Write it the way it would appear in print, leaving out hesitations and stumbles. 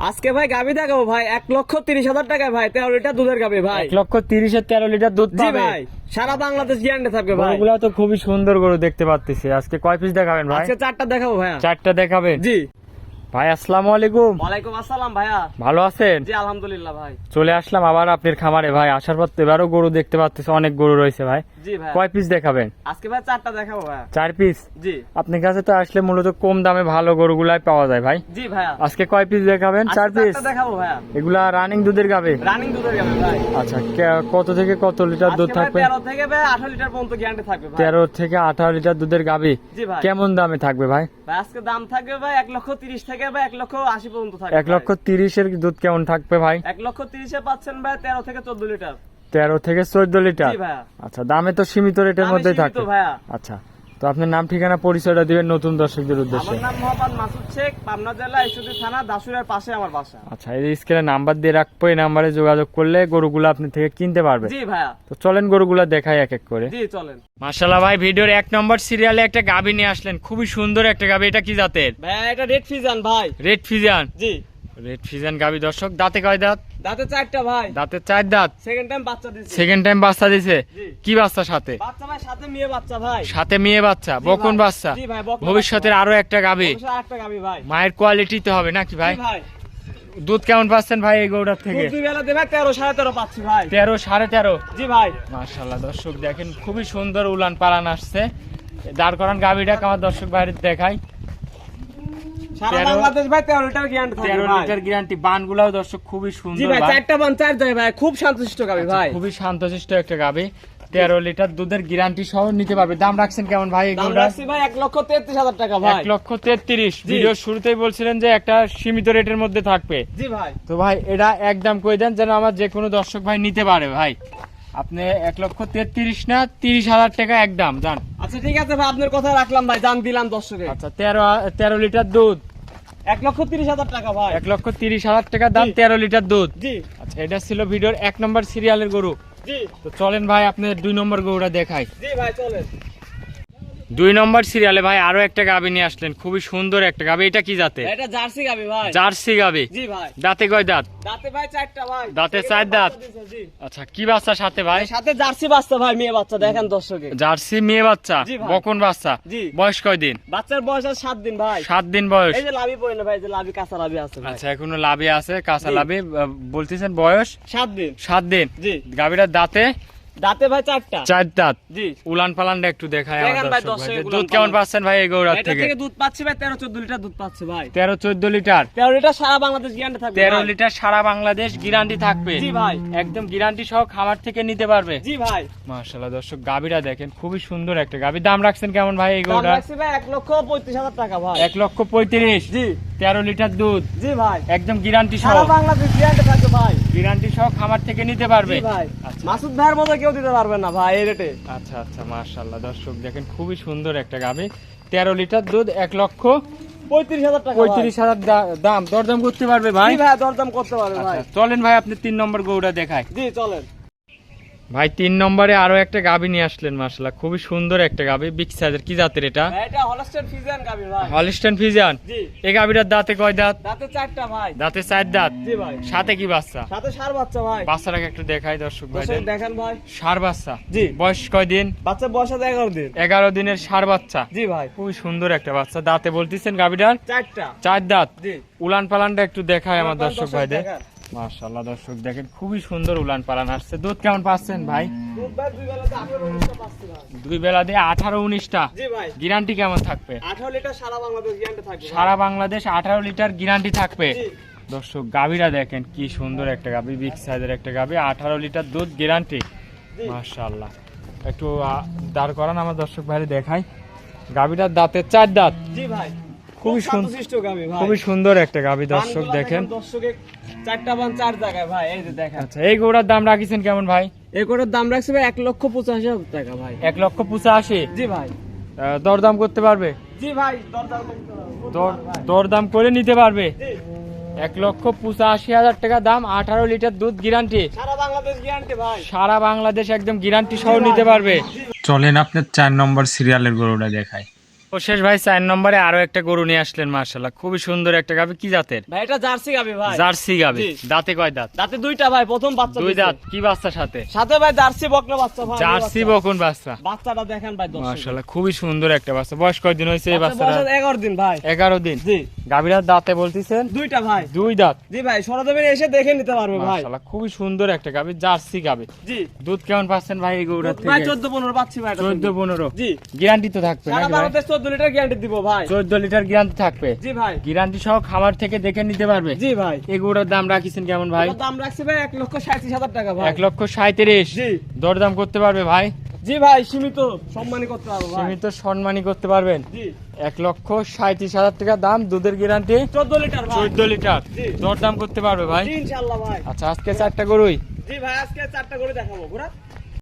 আজকে ভাই গাভী দেখাবো ভাই 1,30,000 টাকায় ভাই 13 লিটার দুধের গাভী ভাই। 1,30,000 13 লিটার দুধ জি পাবে ভাই, সারা বাংলাদেশ গ্যারান্টি থাকবে ভাই। গরুগুলা তো খুবই সুন্দর গরু দেখতে পাচ্ছি। আজকে কয় পিস দেখাবেন ভাই? আজকে 4টা দেখাবো ভাইয়া। 4টা দেখাবেন? জি। ভাই আসসালামু আলাইকুম। ওয়ালাইকুম আসসালাম ভাইয়া। ভালো আছেন? জি আলহামদুলিল্লাহ ভাই। চলে আসলাম আবার আপনার খামারে ভাই। আসার পর তো এবারও গরু দেখতে পাচ্ছি, অনেক গরু রয়েছে ভাই। জি ভাই। কয় পিস দেখাবেন? আজকে ভাই 4টা দেখাবো ভাইয়া। 4 পিস? জি। আপনার কাছে তো আসলে মূলত কম দামে ভালো গরুগুলাই পাওয়া যায় ভাই। জি ভাইয়া। আজকে কয় পিস দেখাবেন? 4 আজকে পিস 4টা দেখাবো ভাইয়া। এগুলা রানিং দুধের গাবে? রানিং দুধের গাভী ভাই। আচ্ছা, কত থেকে কত লিটার দুধ আজকে ভাই থাকবে? 13 থেকে ভাই 18 লিটার পর্যন্ত গ্যারান্টি থাকবে ভাই। 13 থেকে 18 লিটার দুধের গাবে। জি ভাই। কেমন দামে থাকবে ভাই? ভাই আজকে দাম থাকবে ভাই 1,30,000 থেকে ভাই 1,80,000 পর্যন্ত থাকবে। 1,30,000 এর দুধ কেমন থাকবে ভাই? 1,30,000 এ পাচ্ছেন ভাই 13 থেকে 14 লিটার। 13 থেকে 14 লিটার? জি ভাইয়া। আচ্ছা, দামে তো সীমিত রেটের দামে মধ্যেই সীমিত থাকবে ভাইয়া। আচ্ছা, তো আপনার নাম ঠিকানা পরিচয়টা দিবেন নতুন দর্শকদের উদ্দেশ্যে। আমার নাম মোহাম্মদ মাসুদ শেখ, পাবনা জেলা ঈশ্বরদী থানা দাসুরের পাশে আমার বাসা। আচ্ছা, এই স্ক্রিনে নাম্বার দিয়ে রাখবো, এই নাম্বারে যোগাযোগ করলে গরুগুলো আপনি থেকে কিনতে পারবে। জি ভাইয়া। তো চলেন গরুগুলা দেখাই এক এক করে। জি চলেন। মাশাআল্লাহ ভাই, ভিডিওর 1 নম্বর সিরিয়ালে একটা গাভী নিয়ে আসলেন, খুবই সুন্দর একটা গাভী। এটা কি জাতের? ভাই এটা রেড ফিজান ভাই। Red Friesian? জি। রেড ফিজিয়ান গাভী দর্শক। দাঁতে কয় দাঁত? দাঁতে 4টা ভাই। দাঁতে 4 দাঁত। সেকেন্ড টাইম বাচ্চা দিছে। সেকেন্ড টাইম বাচ্চা দিছে? জি। কি বাচ্চা সাথে? বাচ্চা ভাই সাথে মেয়ে বাচ্চা ভাই। সাথে মেয়ে বাচ্চা, জি বকন ভাই। বাচ্চা। জি ভাই, বকন ভবিষ্যতের আরো একটা গাভী। বাচ্চা। আরেকটা গাভী ভাই। মায়ের কোয়ালিটিতে হবে নাকি ভাই? জি ভাই। দুধ কেমন পাচ্ছেন ভাই এই গরুটার থেকে? দুই বেলা দেবে 13 13.5 পাচ্ছি ভাই। 13 13.5? জি ভাই। মাশাআল্লাহ দর্শক দেখেন, খুবই সুন্দর উলান পালান আসছে। দাঁড় করান গাভীটা আমার দর্শক বাইরে দেখাই। সারা 13 বাংলাদেশ ভাই 13 লিটার গ্যারান্টি থাকবে 13 ভাই। Litre guarantee. বানগুলাও দর্শক খুবই জি সুন্দর ভাই, বান। 4টা বান 4 যায় ভাই, খুব শান্তশিষ্ট গাভী ভাই। খুবই শান্তশিষ্ট একটা গাভী। 13 লিটার দুধের গ্যারান্টি সহ নিতে পারবে। দাম রাখছেন কেমন ভাই এই দাম গরুটার? রাখছি ভাই 1,33,000 টাকা ভাই। 1,33,000। জি। ভিডিও শুরুতেই বলছিলেন যে একটা সীমিত রেটের মধ্যে থাকবে। জি ভাই। তো ভাই এটা একদম কই দেন যেন আমার যে কোনো দর্শক ভাই নিতে পারে ভাই। আপনি 1,33,000 না 30,000 টাকা একদম জান। আচ্ছা ঠিক আছে ভাই, আপনার কথা রাখলাম ভাই, দাম দিলাম দর্শকে। আচ্ছা, 13 লিটার দুধ 1,30,000 টাকা ভাই। 1,30,000 টাকা দাম, জি। 13 লিটার দুধ। জি। আচ্ছা, এটা ছিল ভিডিওর 1 নম্বর সিরিয়ালের গরু। জি। তো চলেন ভাই আপনি 2 নম্বর গরুটা দেখাই। জি ভাই চলেন। 2 নম্বর সিরিয়ালে ভাই আরো একটা গাভী নিয়ে আসলেন, খুবই সুন্দর একটা গাভী। এটা কি জাতে? এটা জার্সি গাভী ভাই। জার্সি গাভী? জি ভাই। দাঁতে কয় দাঁত? দাঁতে ভাই 4টা ভাই। দাঁতে 4 দাঁত? জি। আচ্ছা, কি বাচ্চা সাথে ভাই? সাথে জার্সি বাচ্চা ভাই, মেয়ে বাচ্চা দেখেন দর্শকে। জার্সি মেয়ে বাচ্চা? জি ভাই। বকন বাচ্চা? জি। বয়স কয় দিন? বাচ্চার বয়স আছে 7 দিন ভাই। 7 দিন বয়স? এই যে লাভি পড়ে না ভাই, যে লাভি কাঁচা লাভি আছে ভাই। আচ্ছা, এখনো লাভে আছে, কাঁচা জি। লাভে। বলতেছেন বয়স 7 দিন। 7 দিন? জি। গাভীটার দাঁতে দাঁতে ভাই 4টা। 4 দাঁত। জি। উলান পালানটা একটু দেখায় আমার দেখেন ভাই, দর্শক দর্শকের ভাইদের। উলান দুধ কেমন পালান। পাচ্ছেন ভাই এই গরুটার এটা থেকে? থেকে দুধ পাচ্ছি ভাই 13 14 লিটার দুধ পাচ্ছি ভাই। 13 14 লিটার? 13 লিটার সারা বাংলাদেশ গ্যারান্টি থাকবে 13 ভাই। লিটার সারা বাংলাদেশ গ্যারান্টি থাকবে? জি ভাই। একদম গ্যারান্টি সহ খামার থেকে নিতে পারবে? জি ভাই। মাশাআল্লাহ দর্শক, গাভীটা দেখেন খুবই সুন্দর একটা গাভী। দাম রাখছেন কেমন ভাই এই দাম গরুটা? রাখছি ভাই 1,35,000 টাকা ভাই। 1,35,000? জি। 13 লিটার দুধ জি ভাই। একদম গ্যারান্টি সহ? সারা বাংলাদেশ গ্যারান্টি থাকবে ভাই। গ্যারান্টি সহ খামার থেকে নিতে পারবে? জি ভাই। আচ্ছা মাসুদ ভাইয়ের মতো কেউ দিতে পারবে না ভাই এই রেটে। আচ্ছা আচ্ছা, মাশাআল্লাহ দর্শক দেখেন খুবই সুন্দর একটা গাভী। 13 লিটার দুধ 35,000 টাকা ভাই। 1,35,000 দাম। দরদাম করতে পারবে ভাই? জি ভাই, দরদাম করতে পারবে ভাই। আচ্ছা, চলেন ভাই আপনি 3 নম্বর গরুটা দেখায়। জি চলেন। ভাই 3 নম্বরে আরো একটা গাভী নিয়ে আসলেন, মাশাআল্লাহ খুবই সুন্দর একটা গাভী, বিগ সাইজের। কি জাতের এটা? ভাই এটা হলস্টাইন ফ্রিজিয়ান গাভী ভাই। Holstein Friesian? জি। এই গাভীটার দাঁতে কয় দাঁত? দাঁতে 4টা ভাই। দাঁতে 4 দাঁত? জি ভাই। সাথে কি বাচ্চা? সাথে সার বাচ্চা ভাই। বাচ্চাটাকে একটু দেখাই দর্শক ভাই। দর্শক দেখেন ভাই। ষাঁড় বাচ্চা? জি। বয়স কয় দিন? বাচ্চার বয়স আছে 11 দিন। 11 দিনের ষাঁড় বাচ্চা? জি ভাই। খুবই সুন্দর একটা বাচ্চা। দাঁতে বলতেছেন গাভীটার 4টা। 4 দাঁত? জি। উলান পালানটা একটু দেখায় আমার দর্শক ভাইদের। দেখেন। মাশাআল্লাহ দর্শক দেখেন খুবই সুন্দর উলান পালান আসছে। দুধ কেমন পাচ্ছেন ভাই? দুধ ভাই দুই বেলাতে 18-19টা পাচ্ছি ভাই। 2 বেলা দিয়ে 18-19টা? জি ভাই। গ্যারান্টি কেমন থাকবে? 18 লিটার সারা বাংলাদেশ গ্যারান্টি থাকবে ভাই। সারা বাংলাদেশ 18 লিটার গ্যারান্টি থাকবে? জি। দর্শক গাভীরা দেখেন কি সুন্দর একটা গাভী, বিগ সাইজের একটা গাভী, 18 লিটার দুধ গ্যারান্টি। জি। মাশাআল্লাহ একটু দাঁড় করান আমার দর্শক ভাইরে দেখাই। গাভীটার দাঁতে 4 দাঁত? জি ভাই। খুবই খুব শান্তশিষ্ট গাভী ভাই। খুবই সুন্দর একটা গাভী দর্শক বানগুলা দেখেন। দর্শকে 4টা বান 4 জায়গায় ভাই, এই যে দেখেন। আচ্ছা, এই গরুটার দাম রাখিছেন কেমন ভাই? এই কোটার দাম রাখছে ভাই 1,85,000 টাকা ভাই। 1,85,000? জি ভাই। দরদাম করতে পারবে? জি ভাই, দরদাম করতে পারবো। দরদাম করে নিতে পারবে? জি। 1,85,000 টাকা দাম, 18 লিটার দুধ গ্যারান্টি। সারা বাংলাদেশ গ্যারান্টি ভাই। সারা বাংলাদেশ একদম গ্যারান্টি সহ নিতে পারবে। চলেন আপনার 4 নম্বর সিরিয়ালের গরুটা দেখাই। শেষ ভাই 4 নম্বরে আরো একটা গরু নিয়ে আসলেন মাশাআল্লাহ, খুবই সুন্দর একটা গাভী। কি জাতের? ভাই এটা জার্সি গাবি ভাই। জার্সি গাভী। জি। দাঁতে কয় দাঁত? দাঁতে দুইটা ভাই, প্রথম বাচ্চা দুই দিছে। দাঁত। কি বাচ্চার সাথে? সাথে ভাই জার্সি বকনা বাচ্চা ভাই। জার্সি বকন বাচ্চা। বাচ্চাটা দেখেন ভাই দর্শক। মাশাআল্লাহ খুবই সুন্দর একটা বাচ্চা। বয়স কয়দিন হয়েছে এই বাচ্চার বাচ্চাটার? বয়স 11 দিন ভাই। 11 দিন। জি। গাভীর দাঁতে বলতিছেন? দুইটা ভাই। দুই দাঁত। জি ভাই, সরদেবের এসে দেখে নিতে পারবে ভাই। মাশাআল্লাহ খুবই সুন্দর একটা গাভী, জার্সি গাভী। জি। দুধ কেমন পাচ্ছেন ভাই এই গরুটার ভাই থেকে? 14-15 পাচ্ছি ভাই এটা। 14-15। জি। গ্যারান্টি তো থাকবে সারা নাকি ভাই? 12 লিটার গ্যারান্টি দিব ভাই। 14 লিটার গ্যারান্টি থাকবে। জি ভাই। গ্যারান্টি সহ খামার থেকে দেখে নিতে পারবে। জি ভাই। এই গরুটার দাম রাখিছেন কেমন ভাই? এটার দাম রাখছি ভাই 1,37,000 টাকা ভাই। 1,37,000। জি। দরদাম করতে পারবে ভাই? জি ভাই, সীমিত সম্মানী করতে পারবো ভাই। সীমিত সম্মানী করতে পারবেন। জি। 1,37,000 টাকা দাম, দুধের গ্যারান্টি 14 লিটার ভাই। 14 লিটার। জি। দরদাম করতে পারবে ভাই? জি ইনশাআল্লাহ ভাই। আচ্ছা আজকে 4টা গরুই। জি ভাই, আজকে 4টা করে দেখাবো ঘোড়া।